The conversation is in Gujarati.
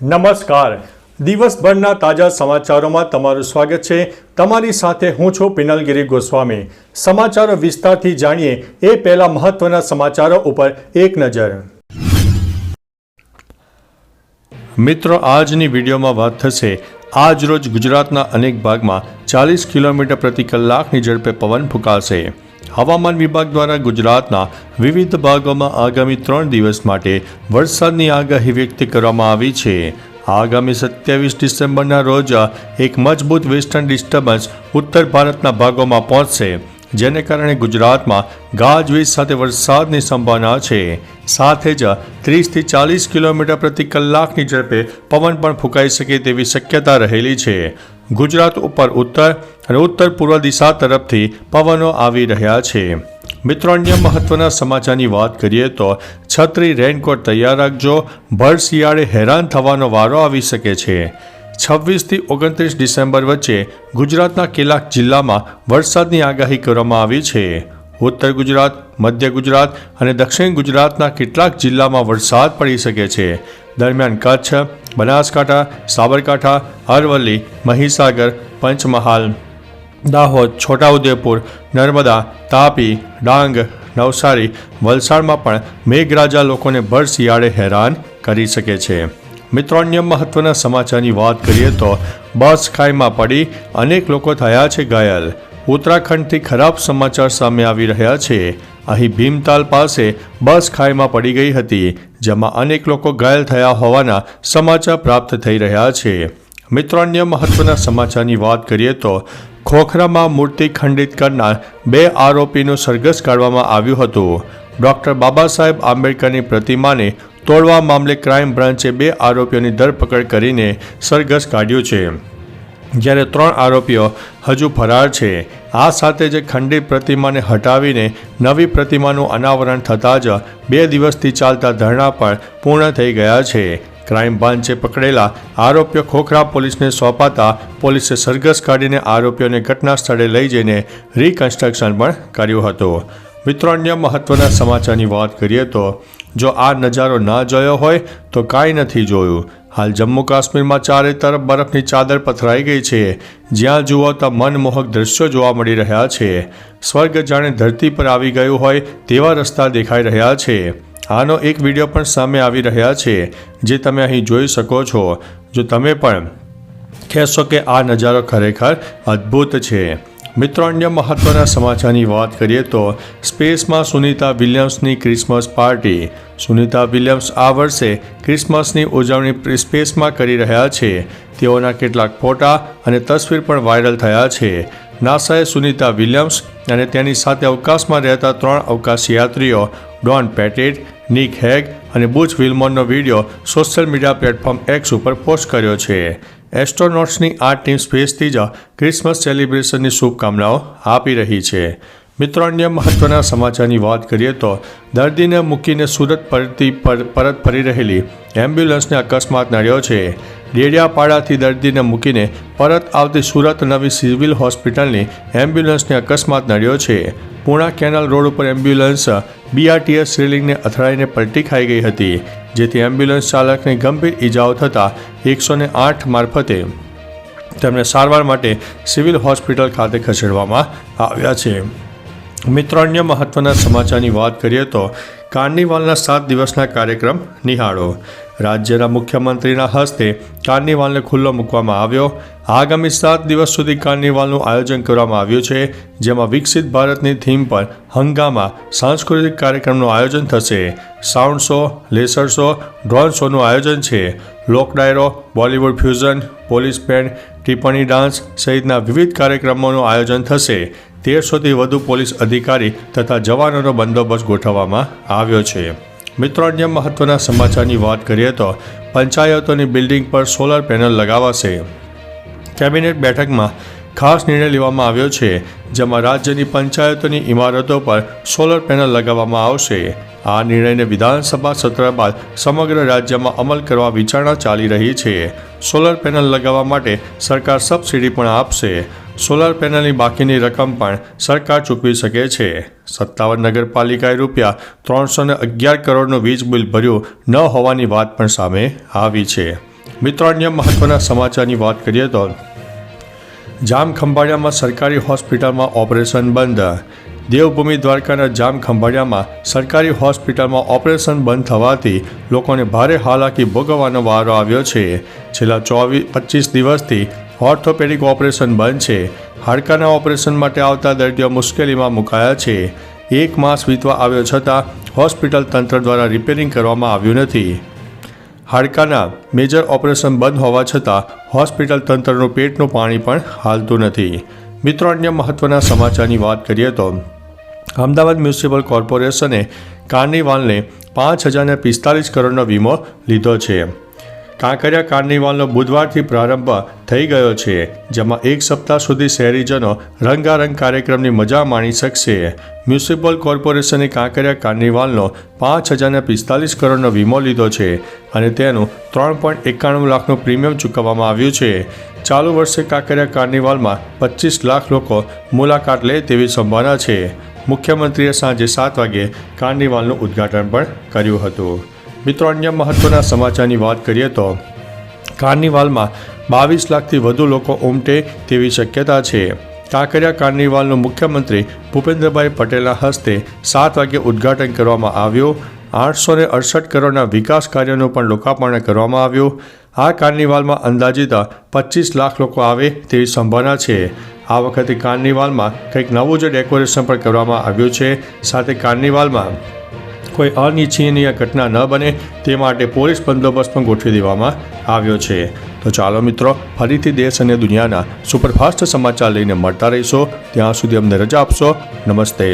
નમસ્કાર. દિવસભરના તાજા સમાચારોમાં તમારું સ્વાગત છે. તમારી સાથે હું છું પિનલગીરી ગોસ્વામી. સમાચારો વિસ્તારથી જાણીએ એ પહેલા મહત્વના સમાચારો ઉપર એક નજર. મિત્રો, આજની વિડીયોમાં વાત થશે આજ રોજ ગુજરાતના અનેક ભાગમાં 40 કિલોમીટર પ્રતિ કલાકની ઝડપે પવન ફૂંકાશે. હવામાન વિભાગ દ્વારા ગુજરાતના વિવિધ ભાગોમાં આગામી 3 દિવસ માટે વરસાદની આગાહી વ્યક્ત કરવામાં આવી છે. આગામી 27 ડિસેમ્બરના રોજ એક મજબૂત વેસ્ટર્ન ડિસ્ટર્બન્સ ઉત્તર ભારતના ભાગોમાં પહોંચશે, જેને કારણે ગુજરાતમાં ગાજવીજ સાથે વરસાદની સંભાવના છે. સાથે જ 30થી 40 કિલોમીટર પ્રતિ કલાકની ઝડપે પવન પણ ફૂંકાઈ શકે તેવી શક્યતા રહેલી છે. ગુજરાત ઉપર ઉત્તર અને ઉત્તર પૂર્વ દિશા તરફથી પવનો આવી રહ્યા છે. મિત્રો, અન્ય મહત્વના સમાચારની વાત કરીએ તો છત્રી રેનકોટ તૈયાર રાખજો, ભર શિયાળે હેરાન થવાનો વારો આવી શકે છે. 26થી 29 ડિસેમ્બર વચ્ચે ગુજરાતના કેટલાક જિલ્લામાં વરસાદની આગાહી કરવામાં આવી છે. ઉત્તર ગુજરાત, મધ્ય ગુજરાત અને દક્ષિણ ગુજરાતના કેટલાક જિલ્લામાં વરસાદ પડી શકે છે. દરમિયાન કચ્છ, બનાસકાંઠા, સાબરકાંઠા, અરવલ્લી, મહીસાગર, પંચમહાલ, દાહોદ, છોટાઉદેપુર, નર્મદા, તાપી, ડાંગ, નવસારી, વલસાડમાં પણ મેઘરાજા લોકોને ભર શિયાળે હેરાન કરી શકે છે. મિત્રો, અન્ય મહત્વના સમાચારની વાત કરીએ તો બસ ખાઈમાં પડી અનેક લોકો થયા છે ઘાયલ. ઉત્તરાખંડથી ખરાબ સમાચાર સામે આવી રહ્યા છે. અહીં ભીમતાલ પાસે બસ ખાઈમાં પડી ગઈ હતી, જેમાં અનેક લોકો ઘાયલ થયા હોવાના સમાચાર પ્રાપ્ત થઈ રહ્યા છે. મિત્રો, અન્ય મહત્વના સમાચારની વાત કરીએ તો ખોખરામાં મૂર્તિ ખંડિત કરનાર 2 આરોપીનું સરઘસ કાઢવામાં આવ્યું હતું. ડૉક્ટર બાબા સાહેબ આંબેડકરની પ્રતિમાને તોડવા મામલે ક્રાઇમ બ્રાન્ચે 2 આરોપીઓની ધરપકડ કરીને સરઘસ કાઢ્યું છે, જ્યારે 3 આરોપીઓ હજુ ફરાર છે. આ સાથે જ ખંડિત પ્રતિમાને હટાવીને નવી પ્રતિમાનું અનાવરણ થતાં જ 2 દિવસથી ચાલતા ધરણા પણ પૂર્ણ થઈ ગયા છે. ક્રાઇમ બ્રાન્ચે પકડેલા આરોપીઓ ખોખરા પોલીસને સોંપાતા પોલીસે સરઘસ કાઢીને આરોપીઓને ઘટના સ્થળે લઈ જઈને રિકન્સ્ટ્રક્શન પણ કર્યું હતું. મિત્રો, અન્ય મહત્વના સમાચારની વાત કરીએ તો જો આ નજારો ના જોયો હોય તો કાંઈ નથી જોયું. હાલ જમ્મુ કાશ્મીરમાં ચારે તરફ બરફની ચાદર પથરાઈ ગઈ છે. જ્યાં જુઓ તો મનમોહક દ્રશ્યો જોવા મળી રહ્યા છે. સ્વર્ગ જાણે ધરતી પર આવી ગયું હોય તેવા રસ્તા દેખાઈ રહ્યા છે. આનો એક વિડીયો પણ સામે આવી રહ્યા છે, જે તમે અહીં જોઈ શકો છો. જો તમે પણ કહેશો કે આ નજારો ખરેખર અદ્ભુત છે. મિત્રો, અન્ય મહત્વના સમાચારની વાત કરીએ તો સ્પેસમાં સુનિતા વિલિયમ્સની ક્રિસમસ પાર્ટી. સુનિતા વિલિયમ્સ આ વર્ષે ક્રિસમસની ઉજવણી સ્પેસમાં કરી રહ્યા છે. તેઓના કેટલાક ફોટા અને તસવીર પણ વાયરલ થયા છે. નાસાએ સુનિતા વિલિયમ્સ અને તેની સાથે અવકાશમાં રહેતા 3 અવકાશયાત્રીઓ ડોન પેટેટ, નિક હેગ અને બુચ વિલ્મોરનો video social media platform X ઉપર પોસ્ટ કર્યો છે. એસ્ટ્રોનોટ્સની આ ટીમ સ્પેસથી જ ક્રિસમસ સેલિબ્રેશનની શુભકામનાઓ આપી રહી છે. મિત્રો, અન્ય મહત્વના સમાચારની વાત કરીએ તો દર્દીને મૂકીને સુરત પરત ફરી રહેલી એમ્બ્યુલન્સને અકસ્માત નડ્યો છે. ડેડિયાપાડાથી દર્દીને મૂકીને પરત આવતી સુરત નવી સિવિલ હોસ્પિટલની એમ્બ્યુલન્સને અકસ્માત નડ્યો છે. પૂણા કેનાલ રોડ ઉપર એમ્બ્યુલન્સ BRTS રેલિંગને અથડાઈને પલટી ખાઈ ગઈ હતી, જેથી એમ્બ્યુલન્સ ચાલકને ગંભીર ઈજાઓ થતાં 108 મારફતે તેમને સારવાર માટે સિવિલ હોસ્પિટલ ખાતે ખસેડવામાં આવ્યા છે. મિત્રો, અન્ય મહત્વના સમાચારની વાત કરીએ તો કાર્નિવાલના 7 દિવસના કાર્યક્રમ નિહાળો. રાજ્યના મુખ્યમંત્રીના હસ્તે કાર્નિવાલને ખુલ્લો મૂકવામાં આવ્યો. આગામી 7 દિવસ સુધી કાર્નિવાલનું આયોજન કરવામાં આવ્યું છે, જેમાં વિકસિત ભારતની થીમ પર હંગામા સાંસ્કૃતિક કાર્યક્રમનું આયોજન થશે. Sound show, laser show, drone શોનું આયોજન છે. લોક ડાયરો, બોલિવૂડ ફ્યુઝન, પોલીસ બેન્ડ, ટિપ્પણી ડાન્સ સહિતના વિવિધ કાર્યક્રમોનું આયોજન થશે. 1300થી વધુ પોલીસ અધિકારી તથા જવાનોનો બંદોબસ્ત ગોઠવવામાં આવ્યો છે. મિત્રો, અન્ય મહત્વના સમાચારની વાત કરીએ તો પંચાયતોની બિલ્ડિંગ પર સોલર પેનલ લગાવાશે. કેબિનેટ બેઠકમાં ખાસ નિર્ણય લેવામાં આવ્યો છે, જેમાં રાજ્યની પંચાયતોની ઇમારતો પર સોલર પેનલ લગાવવામાં આવશે. આ નિર્ણયને વિધાનસભા સત્ર બાદ સમગ્ર રાજ્યમાં અમલ કરવા વિચારણા ચાલી રહી છે. સોલર પેનલ લગાવવા માટે સરકાર સબસિડી પણ આપશે. સોલર પેનલની બાકીની રકમ પણ સરકાર ચૂકવી શકે છે. 57 નગરપાલિકાએ રૂપિયા 311 કરોડનું વીજ બિલ ભર્યું ન હોવાની વાત પણ સામે આવી છે. મિત્રો અન્ય મહત્વના સમાચારની વાત કરીએ તો જામખંભાળિયામાં સરકારી હોસ્પિટલમાં ઓપરેશન બંધ. દેવભૂમિ દ્વારકાના જામખંભાળિયામાં સરકારી હોસ્પિટલમાં ઓપરેશન બંધ થવાથી લોકોને ભારે હાલાકી ભોગવવાનો વારો આવ્યો છે. છેલ્લા 24-25 દિવસથી ઓર્થોપેડિક ઓપરેશન બંધ છે. હાડકાના ઓપરેશન માટે આવતા દર્દીઓ મુશ્કેલીમાં મુકાયા છે. 1 માસ વીતવા આવ્યો છતાં હોસ્પિટલ તંત્ર દ્વારા રિપેરિંગ કરવામાં આવ્યું નથી. હાડકાના મેજર ઓપરેશન બંધ હોવા છતાં હોસ્પિટલ તંત્રનું પેટનું પાણી પણ હાલતું નથી. મિત્રો અન્ય મહત્વના સમાચારની વાત કરીએ તો અમદાવાદ મ્યુનિસિપલ કોર્પોરેશને કાર્નિવાલને 5,045 કરોડનો વીમો લીધો છે. કાંકરિયા કાર્નિવાલનો બુધવારથી પ્રારંભ થઈ ગયો છે, જેમાં 1 સપ્તાહ સુધી શહેરીજનો રંગારંગ કાર્યક્રમની મજા માણી શકશે. મ્યુનિસિપલ કોર્પોરેશને કાંકરિયા કાર્નિવાલનો 5,045 કરોડનો વીમો લીધો છે અને તેનું 3.91 લાખનું પ્રીમિયમ ચૂકવવામાં આવ્યું છે. ચાલુ વર્ષે કાંકરિયા કાર્નિવાલમાં 25 લાખ લોકો મુલાકાત લે તેવી સંભાવના છે. મુખ્યમંત્રીએ સાંજે 7 વાગે કાર્નિવાલનું ઉદ્ઘાટન પણ કર્યું હતું. મિત્રો અન્ય મહત્વના સમાચારની વાત કરીએ તો કાર્નિવાલમાં 22 લાખથી વધુ લોકો ઉમટે તેવી શક્યતા છે. કાંકરિયા કાર્નિવાલનું મુખ્યમંત્રી ભૂપેન્દ્રભાઈ પટેલના હસ્તે 7 વાગે ઉદ્ઘાટન કરવામાં આવ્યું. 868 કરોડના વિકાસ કાર્યોનું પણ લોકાર્પણ કરવામાં આવ્યું. આ કાર્નિવાલમાં અંદાજિત 25 લાખ લોકો આવે તેવી સંભાવના છે. આ વખતે કાર્નિવાલમાં કંઈક નવું જ ડેકોરેશન પણ કરવામાં આવ્યું છે. સાથે કાર્નિવાલમાં કોઈ અનિચ્છનીય ઘટના ન બને તે માટે પોલીસ બંદોબસ્ત પણ ગોઠવી દેવામાં આવ્યો છે. તો ચાલો મિત્રો, ફરીથી દેશ અને દુનિયાના સુપરફાસ્ટ સમાચાર લઈને મળતા રહીશો. ત્યાં સુધી અમને રજા આપશો. નમસ્તે.